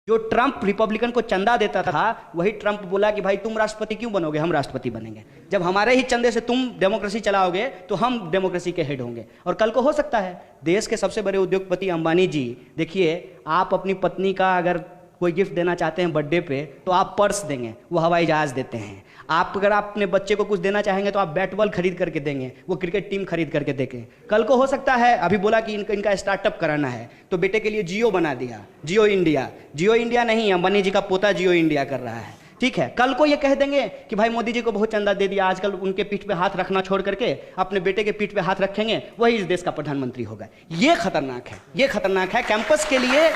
जो Trump Republican को चंदा देता था, वही ट्रंप बोला कि भाई तुम राष्ट्रपति क्यों बनोगे, हम राष्ट्रपति बनेंगे। जब हमारे ही चंदे से तुम डेमोक्रेसी चलाओगे तो हम डेमोक्रेसी के हेड होंगे। और कल को हो सकता है देश के सबसे बड़े उद्योगपति अंबानी जी, देखिए आप अपनी पत्नी का अगर कोई गिफ्ट देना चाहते हैं बर्थडे पे तो आप पर्स देंगे, वो हवाई जहाज देते हैं। आप अगर अपने बच्चे को कुछ देना चाहेंगे तो आप बैट बॉल खरीद करके देंगे, वो क्रिकेट टीम खरीद करके देंगे। कल को हो सकता है, अभी बोला कि इनका स्टार्टअप कराना है तो बेटे के लिए जियो बना दिया, जियो इंडिया। जियो इंडिया नहीं, अंबानी जी का पोता जियो इंडिया कर रहा है, ठीक है। कल को ये कह देंगे कि भाई मोदी जी को बहुत चंदा दे दिया, आजकल उनके पीठ पे हाथ रखना छोड़ करके अपने बेटे के पीठ पे हाथ रखेंगे, वही इस देश का प्रधानमंत्री होगा। ये खतरनाक है, ये खतरनाक है। कैंपस के लिए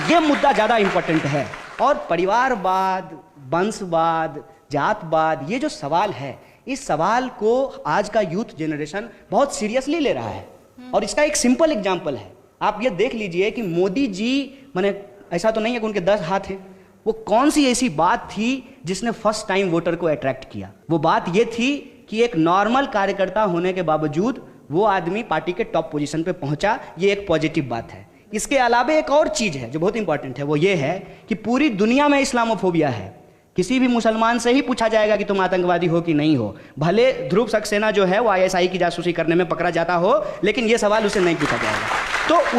ये मुद्दा ज़्यादा इंपॉर्टेंट है। और परिवारवाद, वंशवाद, जातवाद, ये जो सवाल है, इस सवाल को आज का यूथ जनरेशन बहुत सीरियसली ले रहा है। और इसका एक सिंपल एग्जाम्पल है, आप ये देख लीजिए कि मोदी जी, मैंने ऐसा तो नहीं है कि उनके 10 हाथ हैं, वो कौन सी ऐसी बात थी जिसने फर्स्ट टाइम वोटर को अट्रैक्ट किया। वो बात ये थी कि एक नॉर्मल कार्यकर्ता होने के बावजूद वो आदमी पार्टी के टॉप पोजीशन पे पहुंचा। ये एक पॉजिटिव बात है। इसके अलावा एक और चीज है जो बहुत इंपॉर्टेंट है, वो ये है कि पूरी दुनिया में इस्लामोफोबिया है। किसी भी मुसलमान से ही पूछा जाएगा कि तुम आतंकवादी हो कि नहीं हो, भले ध्रुव सक्सेना जो है वो ISI की जासूसी करने में पकड़ा जाता हो, लेकिन ये सवाल उसे नहीं पूछा जाएगा। तो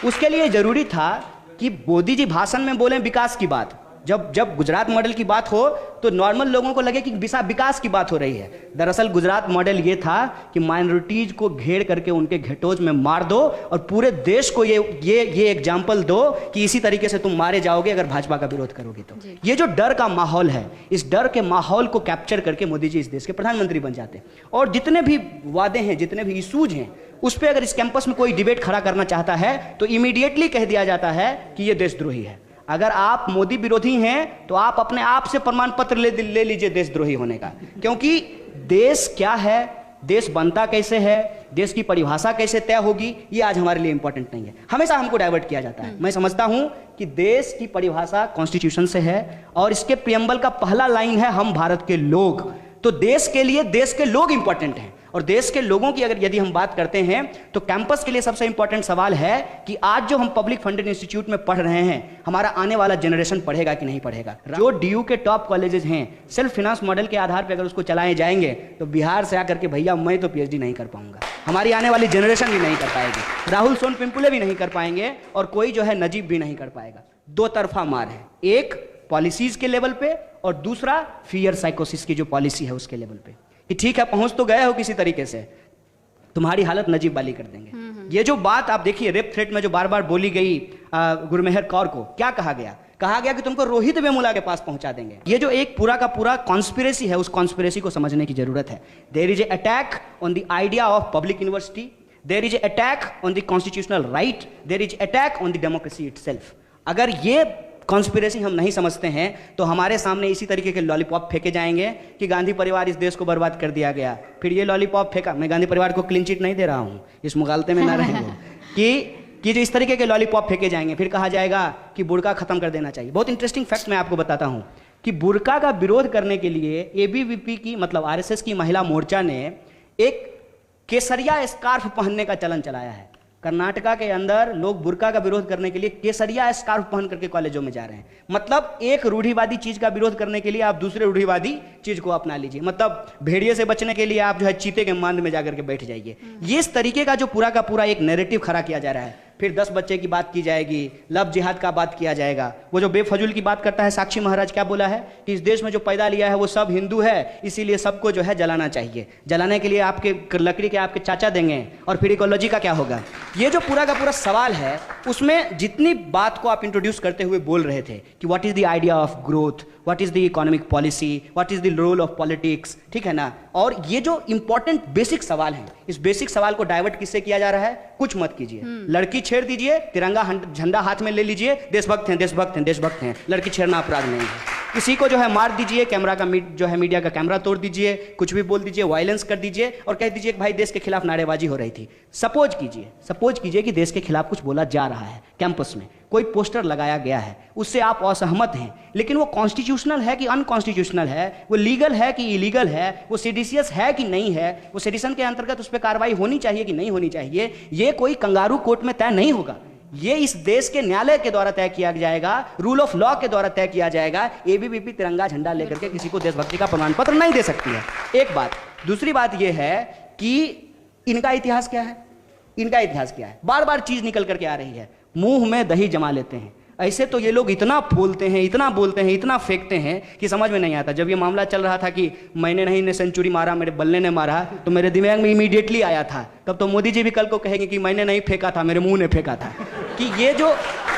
उसके लिए जरूरी था कि मोदी जी भाषण में बोलें विकास की बात। जब गुजरात मॉडल की बात हो तो नॉर्मल लोगों को लगे कि विकास की बात हो रही है। दरअसल गुजरात मॉडल ये था कि माइनॉरिटीज को घेर करके उनके घेटोज में मार दो और पूरे देश को ये एग्जाम्पल दो कि इसी तरीके से तुम मारे जाओगे अगर भाजपा का विरोध करोगे तो। ये जो डर का माहौल है, इस डर के माहौल को कैप्चर करके मोदी जी इस देश के प्रधानमंत्री बन जाते हैं। और जितने भी वादे हैं, जितने भी इशूज हैं, उस पर अगर इस कैंपस में कोई डिबेट खड़ा करना चाहता है तो इमीडिएटली कह दिया जाता है कि ये देशद्रोही है। अगर आप मोदी विरोधी हैं तो आप अपने आप से प्रमाण पत्र ले लीजिए देशद्रोही होने का। क्योंकि देश क्या है, देश बनता कैसे है, देश की परिभाषा कैसे तय होगी, ये आज हमारे लिए इंपॉर्टेंट नहीं है। हमेशा हमको डाइवर्ट किया जाता है। मैं समझता हूं कि देश की परिभाषा कॉन्स्टिट्यूशन से है और इसके प्रियम्बल का पहला लाइन है हम भारत के लोग। तो देश के लिए देश के लोग इंपॉर्टेंट हैं। और देश के लोगों की अगर यदि हम बात करते हैं तो कैंपस के लिए सबसे इंपॉर्टेंट सवाल है कि आज जो हम पब्लिक फंडेड इंस्टीट्यूट में पढ़ रहे हैं, हमारा आने वाला जनरेशन पढ़ेगा कि नहीं पढ़ेगा। जो DU के टॉप कॉलेजेस हैं, सेल्फ फाइनेंस मॉडल के आधार पर अगर उसको चलाए जाएंगे तो बिहार से आकर के भैया मैं तो PhD नहीं कर पाऊंगा, हमारी आने वाली जनरेशन भी नहीं कर पाएगी, राहुल सोन पिंपुले भी नहीं कर पाएंगे और कोई जो है नजीब भी नहीं कर पाएगा। दो तरफा मार है, एक पॉलिसीज के लेवल पे और दूसरा फियर साइकोसिस की जो पॉलिसी है उसके लेवल पे कि ठीक है पहुंच तो गए हो किसी तरीके से, तुम्हारी हालत नजीब वाली कर देंगे। ये जो बात आप देखिए रेप थ्रेट में जो बार बार बोली गई गुरमेहर कौर को, क्या कहा गया कि तुमको रोहित वेमुला के पास पहुंचा देंगे। ये जो एक पूरा का पूरा कॉन्स्पिरेसी है, उस कॉन्स्पिरेसी को समझने की जरूरत है। There is a attack on the idea of public university, there is a attack on the constitutional right, there is attack on the democracy itself. अगर ये कॉन्स्पिरेसी हम नहीं समझते हैं तो हमारे सामने इसी तरीके के लॉलीपॉप फेंके जाएंगे कि गांधी परिवार इस देश को बर्बाद कर दिया गया, फिर ये लॉलीपॉप फेंका। मैं गांधी परिवार को क्लीन चिट नहीं दे रहा हूं, इस मुगालते में ना रहेंगे कि जो इस तरीके के लॉलीपॉप फेंके जाएंगे, फिर कहा जाएगा कि बुर्का खत्म कर देना चाहिए। बहुत इंटरेस्टिंग फैक्ट मैं आपको बताता हूं कि बुर्का का विरोध करने के लिए ABVP की मतलब RSS की महिला मोर्चा ने एक केसरिया स्कार्फ पहनने का चलन चलाया है। कर्नाटका के अंदर लोग बुर्का का विरोध करने के लिए केसरिया स्कार्फ पहन करके कॉलेजों में जा रहे हैं। मतलब एक रूढ़िवादी चीज का विरोध करने के लिए आप दूसरे रूढ़िवादी चीज को अपना लीजिए। मतलब भेड़िए से बचने के लिए आप जो है चीते के मांद में जाकर के बैठ जाइए। ये इस तरीके का जो पूरा का पूरा एक नैरेटिव खड़ा किया जा रहा है। फिर 10 बच्चे की बात की जाएगी, लव जिहाद का बात किया जाएगा। वो जो बेफजूल की बात करता है साक्षी महाराज, क्या बोला है कि इस देश में जो पैदा लिया है वो सब हिंदू है, इसीलिए सबको जो है जलाना चाहिए। जलाने के लिए आपके लकड़ी के आपके चाचा देंगे और फिर इकोलॉजी का क्या होगा। ये जो पूरा का पूरा सवाल है उसमें जितनी बात को आप इंट्रोड्यूस करते हुए बोल रहे थे कि what is the idea of growth, what is the economic policy, what is the role of politics, ठीक है ना। और ये जो इंपॉर्टेंट बेसिक सवाल है, इस बेसिक सवाल को डाइवर्ट किससे किया जा रहा है। कुछ मत कीजिए, लड़की छेड़ दीजिए, तिरंगा झंडा हाथ में ले लीजिए, देशभक्त हैं देशभक्त हैं देशभक्त हैं, लड़की छेड़ना अपराध नहीं है। किसी को जो है मार दीजिए, कैमरा का जो है मीडिया का कैमरा तोड़ दीजिए, कुछ भी बोल दीजिए, वायलेंस कर दीजिए और कह दीजिए कि भाई देश के खिलाफ नारेबाजी हो रही थी। सपोज कीजिए कि देश के खिलाफ कुछ बोला जा रहा है, कैंपस में कोई पोस्टर लगाया गया है, उससे आप असहमत हैं, लेकिन वो कॉन्स्टिट्यूशनल है कि अनकॉन्स्टिट्यूशनल है, वो लीगल है कि इलीगल है, वो सेडिशियस है कि नहीं है, वो सेडिशन के अंतर्गत उस पर कार्रवाई होनी चाहिए कि नहीं होनी चाहिए, ये कोई कंगारू कोर्ट में तय नहीं होगा। ये इस देश के न्यायालय के द्वारा तय किया जाएगा, रूल ऑफ लॉ के द्वारा तय किया जाएगा। एबीवीपी तिरंगा झंडा लेकर के किसी को देशभक्ति का प्रमाण पत्र नहीं दे सकती है। एक बात। दूसरी बात यह है कि इनका इतिहास क्या है, इनका इतिहास क्या है, बार बार चीज निकल करके आ रही है, मुंह में दही जमा लेते हैं। ऐसे तो ये लोग इतना बोलते हैं, इतना बोलते हैं, इतना फेंकते हैं कि समझ में नहीं आता। जब ये मामला चल रहा था कि मैंने नहीं ने सेंचुरी मारा, मेरे बल्ले ने मारा, तो मेरे दिमाग में इमीडिएटली आया था, तब तो मोदी जी भी कल को कहेंगे कि मैंने नहीं फेंका था, मेरे मुंह ने फेंका था। कि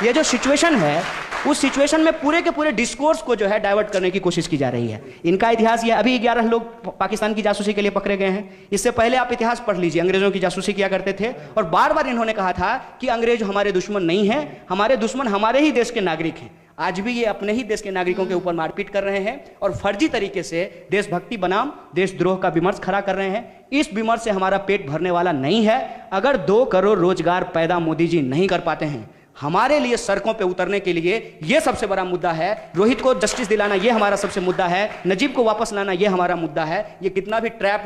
ये जो सिचुएशन है, उस सिचुएशन में पूरे के पूरे डिस्कोर्स को जो है डाइवर्ट करने की कोशिश की जा रही है। इनका इतिहास ये, अभी 11 लोग पाकिस्तान की जासूसी के लिए पकड़े गए हैं। इससे पहले आप इतिहास पढ़ लीजिए, अंग्रेजों की जासूसी किया करते थे और बार बार इन्होंने कहा था कि अंग्रेज हमारे दुश्मन नहीं हैं, हमारे दुश्मन हमारे ही देश के नागरिक हैं। आज भी ये अपने ही देश के नागरिकों के ऊपर मारपीट कर रहे हैं और फर्जी तरीके से देशभक्ति बनाम देशद्रोह का विमर्श खड़ा कर रहे हैं। इस विमर्श से हमारा पेट भरने वाला नहीं है। अगर 2 करोड़ रोजगार पैदा मोदी जी नहीं कर पाते हैं, हमारे लिए सड़कों पे उतरने के लिए ये सबसे बड़ा मुद्दा है। रोहित को जस्टिस दिलाना ये हमारा सबसे मुद्दा है। नजीब को वापस लाना ये हमारा मुद्दा है। ये कितना भी ट्रैप में